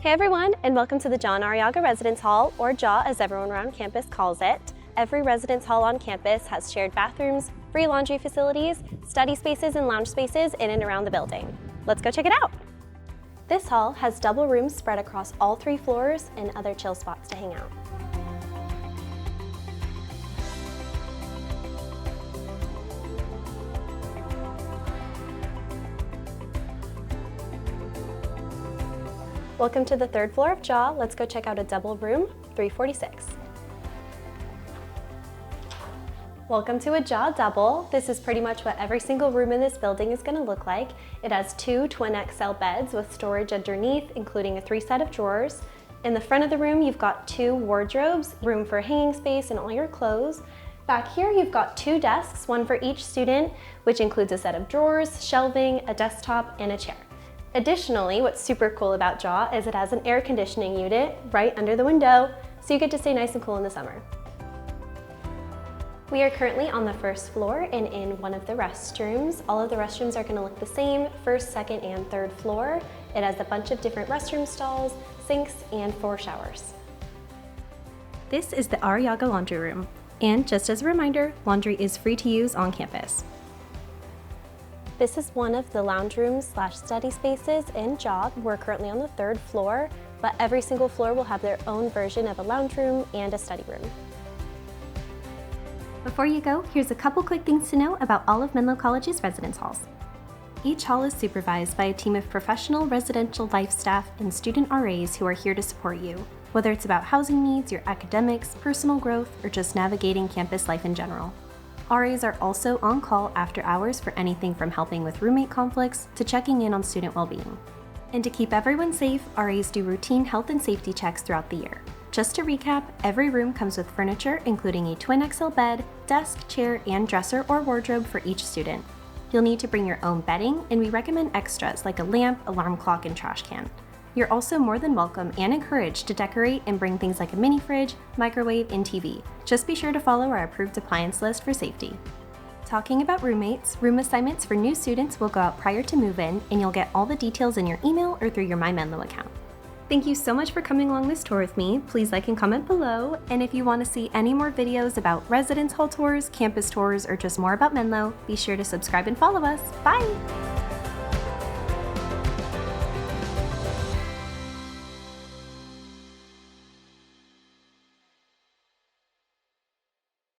Hey everyone, and welcome to the John Arrillaga Residence Hall, or JAW as everyone around campus calls it. Every residence hall on campus has shared bathrooms, free laundry facilities, study spaces, and lounge spaces in and around the building. Let's go check it out. This hall has double rooms spread across all 3 floors and other chill spots to hang out. Welcome to the 3rd floor of JAW. Let's go check out a double room, 346. Welcome to a JAW double. This is pretty much what every single room in this building is going to look like. It has 2 twin XL beds with storage underneath, including a 3 set of drawers. In the front of the room, you've got 2 wardrobes, room for hanging space and all your clothes. Back here, you've got 2 desks, one for each student, which includes a set of drawers, shelving, a desktop, and a chair. Additionally, what's super cool about JAW is it has an air conditioning unit right under the window, so you get to stay nice and cool in the summer. We are currently on the 1st floor and in one of the restrooms. All of the restrooms are going to look the same, 1st, 2nd, and 3rd floor. It has a bunch of different restroom stalls, sinks, and 4 showers. This is the Arrillaga laundry room. And just as a reminder, laundry is free to use on campus. This is one of the lounge rooms / study spaces in JAW. We're currently on the 3rd floor, but every single floor will have their own version of a lounge room and a study room. Before you go, here's a couple quick things to know about all of Menlo College's residence halls. Each hall is supervised by a team of professional residential life staff and student RAs who are here to support you, whether it's about housing needs, your academics, personal growth, or just navigating campus life in general. RAs are also on call after hours for anything from helping with roommate conflicts to checking in on student well-being. And to keep everyone safe, RAs do routine health and safety checks throughout the year. Just to recap, every room comes with furniture including a twin XL bed, desk, chair, and dresser or wardrobe for each student. You'll need to bring your own bedding, and we recommend extras like a lamp, alarm clock, and trash can. You're also more than welcome and encouraged to decorate and bring things like a mini fridge, microwave, and TV. Just be sure to follow our approved appliance list for safety. Talking about roommates, room assignments for new students will go out prior to move-in, and you'll get all the details in your email or through your MyMenlo account. Thank you so much for coming along this tour with me. Please like and comment below, and if you want to see any more videos about residence hall tours, campus tours, or just more about Menlo, be sure to subscribe and follow us. Bye!